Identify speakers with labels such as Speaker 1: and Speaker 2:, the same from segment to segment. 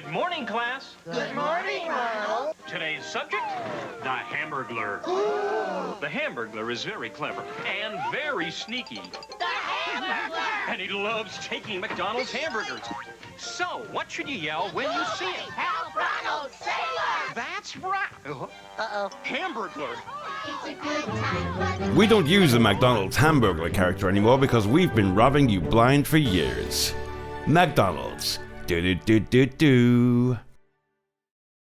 Speaker 1: Good morning, class.
Speaker 2: Good morning, Ronald.
Speaker 1: Today's subject, the Hamburglar. The Hamburglar is very clever and very sneaky.
Speaker 2: The Hamburglar!
Speaker 1: And he loves taking McDonald's hamburgers. So, what should you yell when you see it?
Speaker 2: Help, Ronald! Sailor!
Speaker 1: That's right.
Speaker 2: Uh-oh.
Speaker 1: Hamburglar.
Speaker 2: It's a good time.
Speaker 3: We don't use the McDonald's Hamburglar character anymore because we've been robbing you blind for years. McDonald's. Do-do-do-do-do.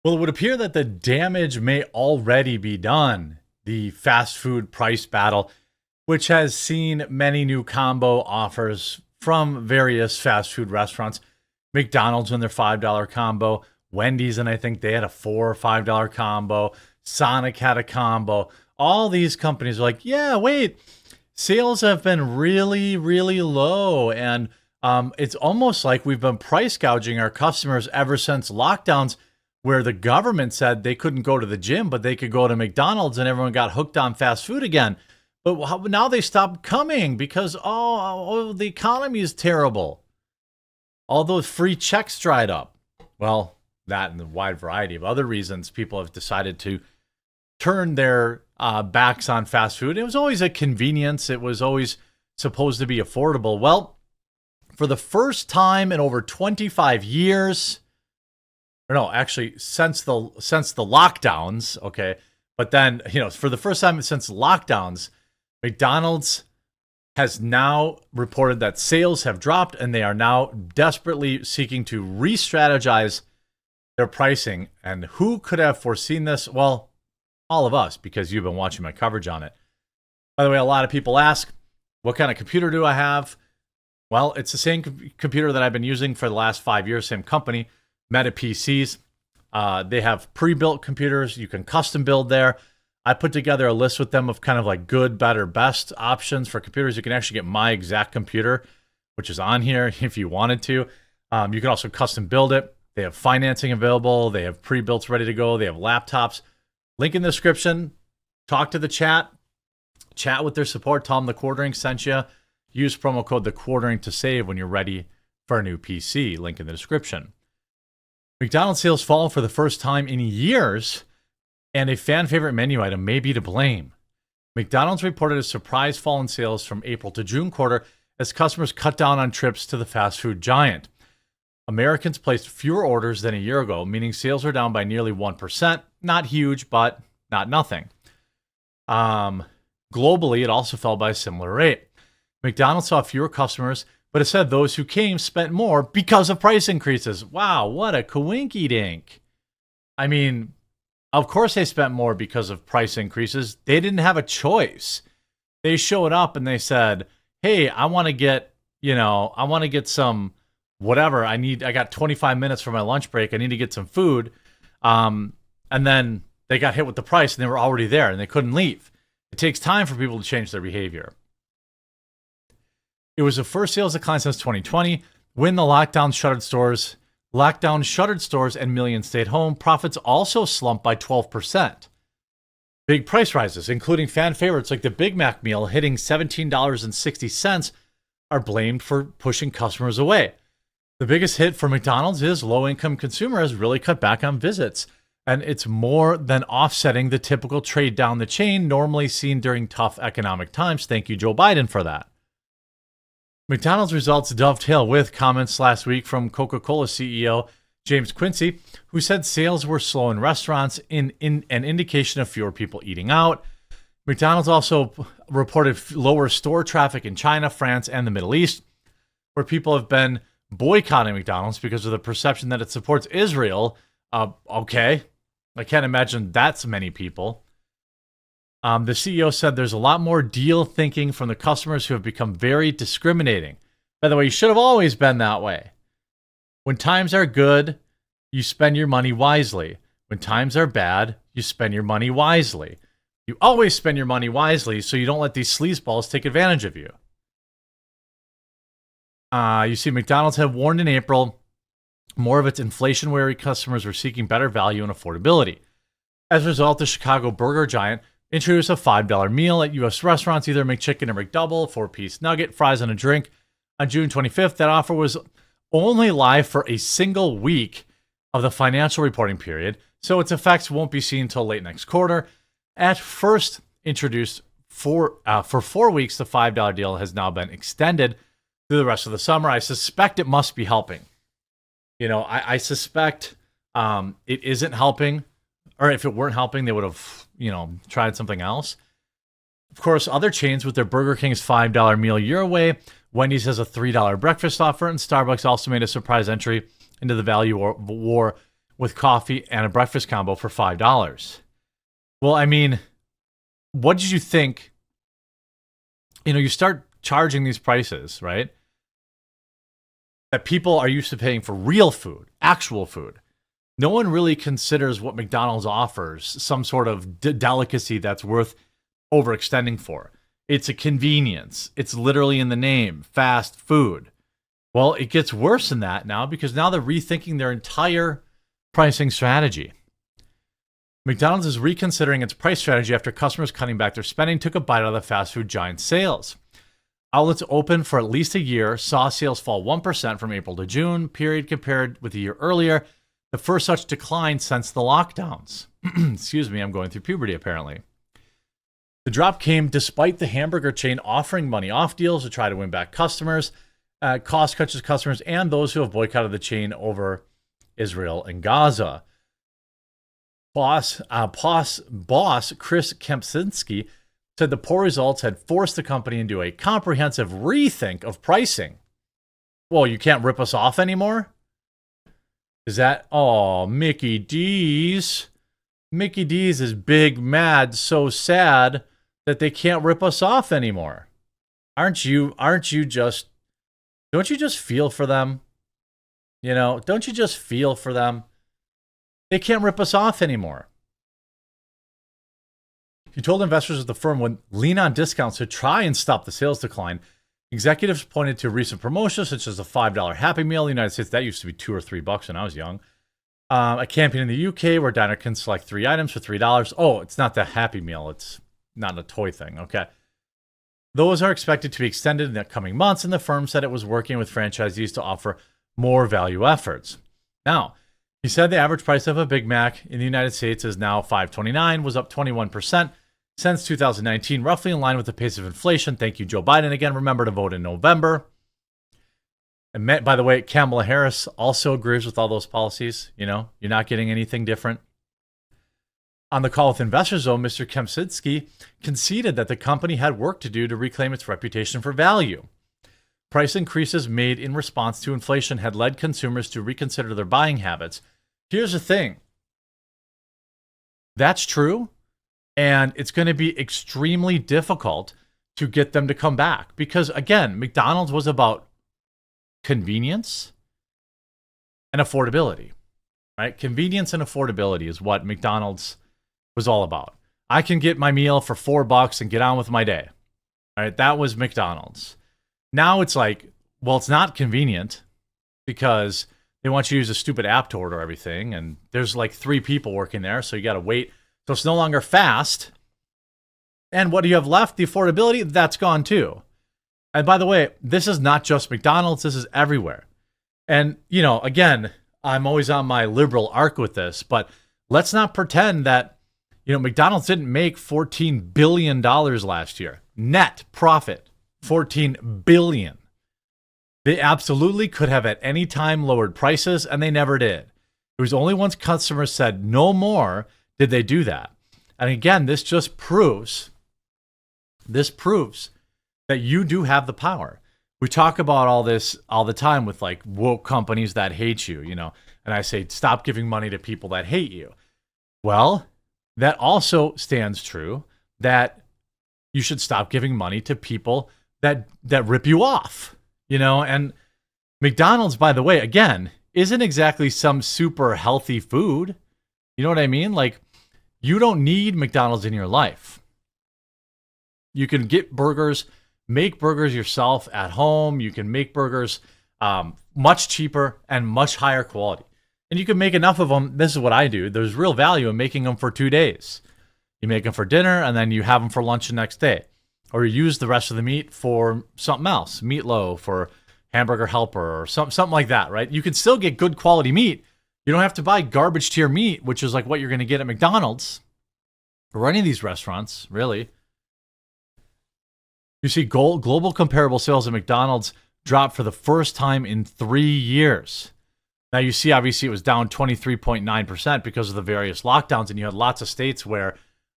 Speaker 4: Well, it would appear that the damage may already be done. The fast food price battle, which has seen many new combo offers from various fast food restaurants. McDonald's in their $5 combo, Wendy's, and I think they had a $4 or $5 combo. Sonic had a combo. All these companies are like, yeah, wait, sales have been really, really low. And it's almost like we've been price gouging our customers ever since lockdowns, where the government said they couldn't go to the gym, but they could go to McDonald's, and everyone got hooked on fast food again. But now they stopped coming because, the economy is terrible. All those free checks dried up. Well, that and a wide variety of other reasons people have decided to turn their backs on fast food. It was always a convenience. It was always supposed to be affordable. Well, for the first time in over 25 years, or no, actually since the lockdowns, okay, but then, for the first time since lockdowns, McDonald's has now reported that sales have dropped, and they are now desperately seeking to re-strategize their pricing. And who could have foreseen this? Well, all of us, because you've been watching my coverage on it. By the way, a lot of people ask, what kind of computer do I have? Well, it's the same computer that I've been using for the last 5 years, same company, Meta PCs. They have pre-built computers. You can custom build there. I put together a list with them of kind of like good, better, best options for computers. You can actually get my exact computer, which is on here if you wanted to. You can also custom build it. They have financing available. They have pre-builts ready to go. They have laptops. Link in the description. Talk to the chat. Chat with their support. Tell them the Quartering sent you. Use promo code the Quartering to save when you're ready for a new PC. Link in the description. McDonald's sales fall for the first time in years, and a fan favorite menu item may be to blame. McDonald's reported a surprise fall in sales from April to June quarter as customers cut down on trips to the fast food giant. Americans placed fewer orders than a year ago, meaning sales are down by nearly 1%. Not huge, but not nothing. Globally, it also fell by a similar rate. McDonald's saw fewer customers, but it said those who came spent more because of price increases. Wow, what a coinky-dink. I mean, of course they spent more because of price increases. They didn't have a choice. They showed up and they said, hey, I want to get some whatever. I got 25 minutes for my lunch break. I need to get some food. And then they got hit with the price and they were already there and they couldn't leave. It takes time for people to change their behavior. It was the first sales decline since 2020 when the lockdown shuttered stores and millions stayed home. Profits also slumped by 12%. Big price rises, including fan favorites like the Big Mac meal hitting $17.60, are blamed for pushing customers away. The biggest hit for McDonald's is low-income consumers really cut back on visits, and it's more than offsetting the typical trade down the chain normally seen during tough economic times. Thank you, Joe Biden, for that. McDonald's results dovetail with comments last week from Coca-Cola CEO James Quincey, who said sales were slow in restaurants, in an indication of fewer people eating out. McDonald's also reported lower store traffic in China, France, and the Middle East, where people have been boycotting McDonald's because of the perception that it supports Israel. Okay, I can't imagine that's many people. The CEO said there's a lot more deal thinking from the customers who have become very discriminating. By the way, you should have always been that way. When times are good, you spend your money wisely. When times are bad, you spend your money wisely. You always spend your money wisely so you don't let these sleazeballs take advantage of you. You see, McDonald's had warned in April more of its inflation-wary customers were seeking better value and affordability. As a result, the Chicago burger giant introduced a $5 meal at U.S. restaurants, either McChicken or McDouble, 4-piece nugget, fries, and a drink. On June 25th, that offer was only live for a single week, of the financial reporting period, so its effects won't be seen until late next quarter. At first introduced for 4 weeks, the $5 deal has now been extended through the rest of the summer. I suspect it must be helping. I suspect it isn't helping, or if it weren't helping, they would have, tried something else. Of course, other chains with their Burger King's $5 meal your way, Wendy's has a $3 breakfast offer, and Starbucks also made a surprise entry into the value war with coffee and a breakfast combo for $5. Well, I mean, what did you think? You start charging these prices, right? That people are used to paying for real food, actual food. No one really considers what McDonald's offers some sort of delicacy that's worth overextending for. It's a convenience. It's literally in the name, fast food. Well, it gets worse than that now because now they're rethinking their entire pricing strategy. McDonald's is reconsidering its price strategy after customers cutting back their spending took a bite out of the fast food giant's sales. Outlets open for at least a year saw sales fall 1% from April to June period compared with a year earlier, the first such decline since the lockdowns. Excuse me, I'm going through puberty apparently. The drop came despite the hamburger chain offering money off deals to try to win back customers, cost-conscious customers, and those who have boycotted the chain over Israel and Gaza. Boss Chris Kempczynski said the poor results had forced the company into a comprehensive rethink of pricing. Well, you can't rip us off anymore? Is that, Mickey D's? Mickey D's is big, mad, so sad that they can't rip us off anymore. Don't you just feel for them? Don't you just feel for them? They can't rip us off anymore. He told investors that the firm would lean on discounts to try and stop the sales decline. Executives pointed to recent promotions such as the $5 Happy Meal in the United States. That used to be $2 or $3 when I was young. A campaign in the UK where a diner can select 3 items for $3. Oh, it's not the Happy Meal. It's not a toy thing. Okay. Those are expected to be extended in the coming months, and the firm said it was working with franchisees to offer more value efforts. Now, he said the average price of a Big Mac in the United States is now $5.29, was up 21% since 2019, roughly in line with the pace of inflation. Thank you, Joe Biden. Again, remember to vote in November. And by the way, Kamala Harris also agrees with all those policies. You're not getting anything different. On the call with investors, though, Mr. Kempczynski conceded that the company had work to do to reclaim its reputation for value. Price increases made in response to inflation had led consumers to reconsider their buying habits. Here's the thing. That's true, and it's going to be extremely difficult to get them to come back because, again, McDonald's was about convenience and affordability, right? Convenience and affordability is what McDonald's was all about. I can get my meal for $4 and get on with my day. All right, that was McDonald's. Now it's like, well, it's not convenient because they want you to use a stupid app to order everything, and there's like 3 people working there, so you got to wait. So it's no longer fast. And what do you have left? The affordability, that's gone too. And by the way, this is not just McDonald's, this is everywhere. And, again, I'm always on my liberal arc with this, but let's not pretend that, McDonald's didn't make $14 billion last year. Net profit, $14 billion. They absolutely could have at any time lowered prices, and they never did. It was only once customers said no more did they do that. And again, this proves that you do have the power. We talk about all this all the time with like woke companies that hate you, and I say, stop giving money to people that hate you. Well, that also stands true that you should stop giving money to people that rip you off, and McDonald's, by the way, again, isn't exactly some super healthy food. You know what I mean? Like, you don't need McDonald's in your life. You can get burgers, make burgers yourself at home. You can make burgers much cheaper and much higher quality. And you can make enough of them. This is what I do. There's real value in making them for 2 days. You make them for dinner, and then you have them for lunch the next day. Or you use the rest of the meat for something else, meatloaf or hamburger helper or something like that, right? You can still get good quality meat, You don't have to buy garbage tier meat, which is like what you're going to get at McDonald's or any of these restaurants, really. You see global comparable sales at McDonald's dropped for the first time in 3 years. Now you see, obviously, it was down 23.9% because of the various lockdowns, and you had lots of states where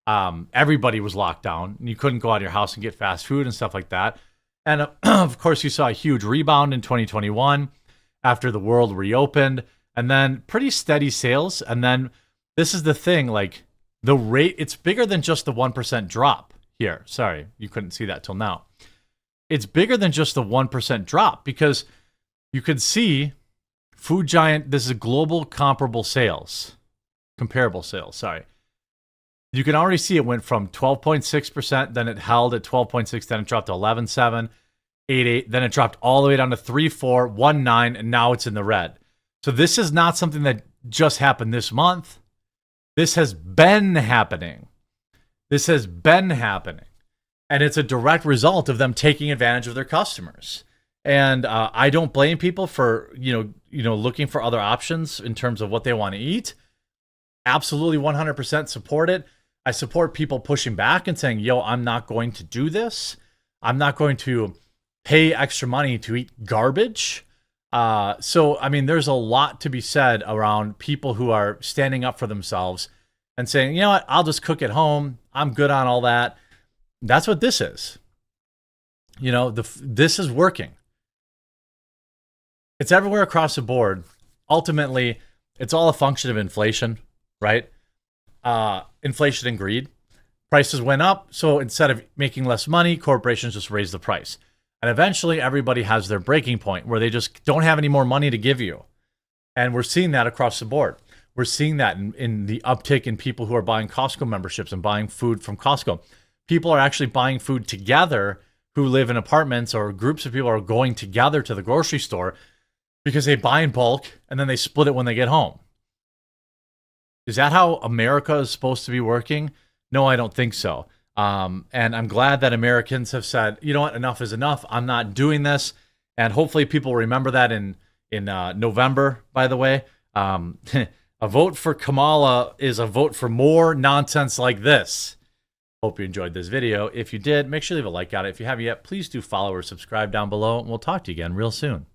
Speaker 4: everybody was locked down, and you couldn't go out of your house and get fast food and stuff like that. And of course, you saw a huge rebound in 2021 after the world reopened, and then pretty steady sales. And then this is the thing, like the rate, it's bigger than just the 1% drop here. Sorry, you couldn't see that till now. It's bigger than just the 1% drop because you could see Food Giant, this is global comparable sales, comparable sales, sorry. You can already see it went from 12.6%, then it held at 12.6, then it dropped to 11.7, 8.8, then it dropped all the way down to 3.4, 1.9, and now it's in the red. So this is not something that just happened this month. This has been happening. This has been happening. And it's a direct result of them taking advantage of their customers. And I don't blame people for, looking for other options in terms of what they want to eat. Absolutely 100% support it. I support people pushing back and saying, yo, I'm not going to do this. I'm not going to pay extra money to eat garbage. So, I mean, there's a lot to be said around people who are standing up for themselves and saying, you know what, I'll just cook at home. I'm good on all that. That's what this is. This is working. It's everywhere across the board. Ultimately, it's all a function of inflation, right? Inflation and greed. Prices went up, so instead of making less money, corporations just raise the price. And eventually, everybody has their breaking point where they just don't have any more money to give you. And we're seeing that across the board. We're seeing that in the uptick in people who are buying Costco memberships and buying food from Costco. People are actually buying food together who live in apartments, or groups of people are going together to the grocery store because they buy in bulk and then they split it when they get home. Is that how America is supposed to be working? No, I don't think so. And I'm glad that Americans have said, you know what, enough is enough. I'm not doing this. And hopefully people remember that in November, by the way. A vote for Kamala is a vote for more nonsense like this. Hope you enjoyed this video. If you did, make sure you leave a like on it. If you haven't yet, please do follow or subscribe down below, and we'll talk to you again real soon.